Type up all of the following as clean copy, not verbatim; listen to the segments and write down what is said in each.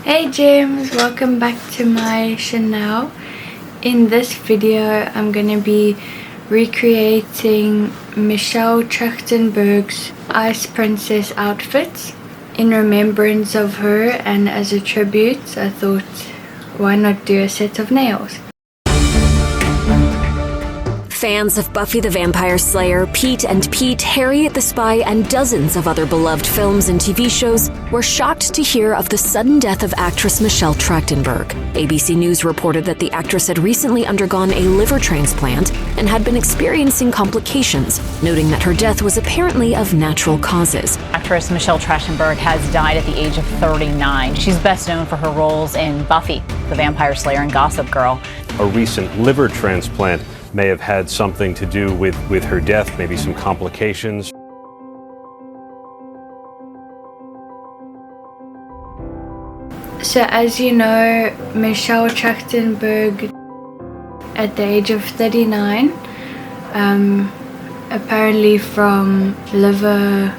Hey James, welcome back to my channel. In this video I'm gonna be recreating Michelle Trachtenberg's Ice Princess outfits in remembrance of her, and as a tribute I thought, why not do a set of nails? Fans of Buffy the Vampire Slayer, Pete and Pete, Harriet the Spy, and dozens of other beloved films and TV shows were shocked to hear of the sudden death of actress Michelle Trachtenberg. ABC News reported that the actress had recently undergone a liver transplant and had been experiencing complications, noting that her death was apparently of natural causes. Actress Michelle Trachtenberg has died at the age of 39. She's best known for her roles in Buffy the Vampire Slayer and Gossip Girl. A recent liver transplant may have had something to do with her death, maybe some complications. So as you know, Michelle Trachtenberg at the age of 39, apparently from liver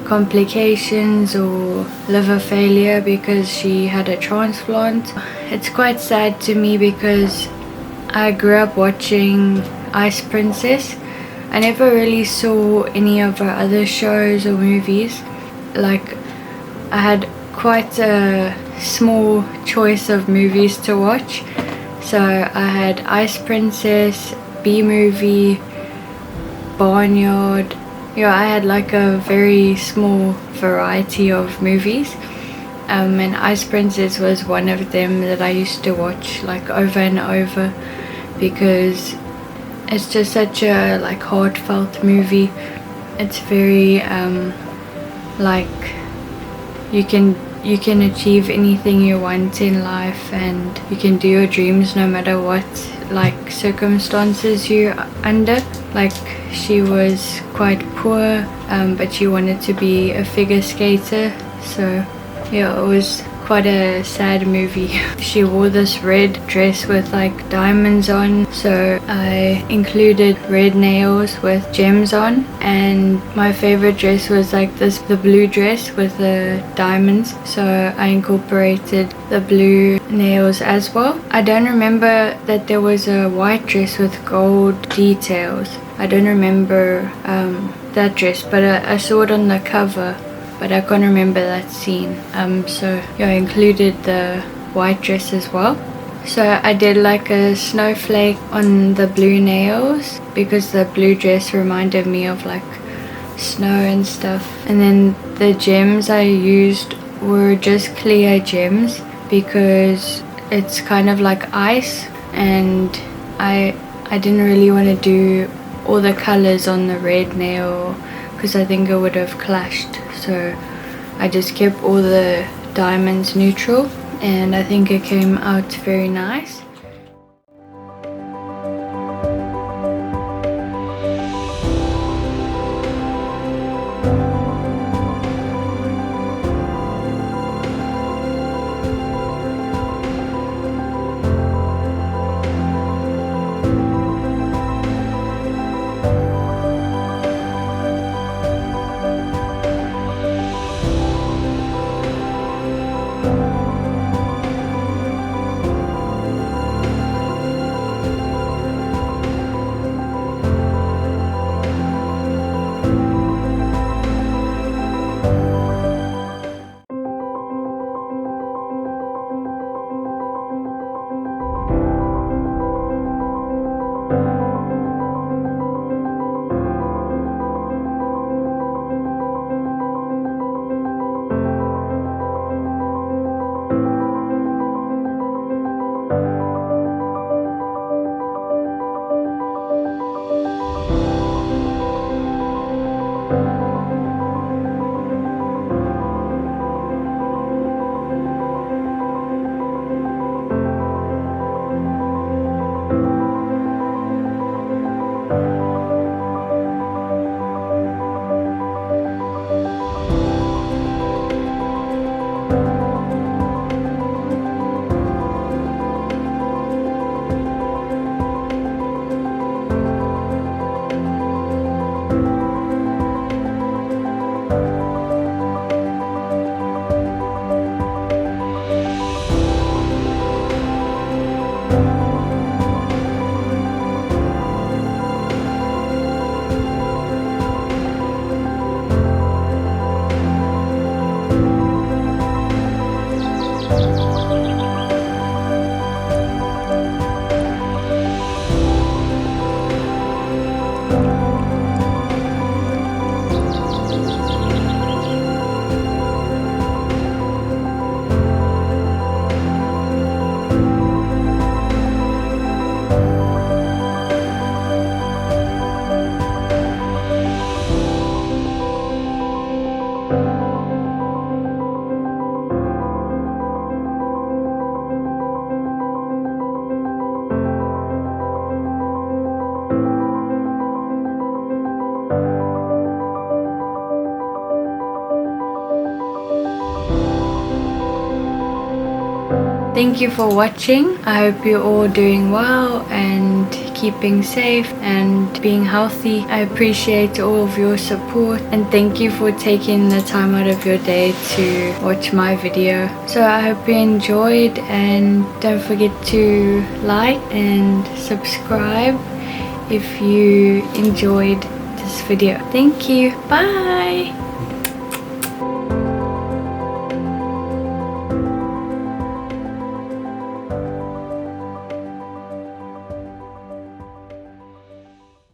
complications or liver failure because she had a transplant. It's quite sad to me because I grew up watching Ice Princess. I never really saw any of her other shows or movies. Like, I had quite a small choice of movies to watch. So I had Ice Princess, B-movie, Barnyard. Yeah, I had like a very small variety of movies. And Ice Princess was one of them that I used to watch like over and over, because it's just such a like heartfelt movie. It's very like you can achieve anything you want in life, and you can do your dreams no matter what like circumstances you're under. Like, she was quite poor, but she wanted to be a figure skater. So yeah, it was quite a sad movie. She wore this red dress with like diamonds on, so I included red nails with gems on, and my favorite dress was like the blue dress with the diamonds, so I incorporated the blue nails as well. I don't remember that there was a white dress with gold details. I don't remember that dress, but I saw it on the cover, but I can't remember that scene. So yeah, I included the white dress as well. So I did like a snowflake on the blue nails because the blue dress reminded me of like snow and stuff. And then the gems I used were just clear gems because it's kind of like ice, and I didn't really want to do all the colors on the red nail because I think it would have clashed. So I just kept all the diamonds neutral, and I think it came out very nice. Thank you for watching. I hope you're all doing well and keeping safe and being healthy. I appreciate all of your support and thank you for taking the time out of your day to watch my video. So I hope you enjoyed, and don't forget to like and subscribe if you enjoyed this video. Thank you. Bye.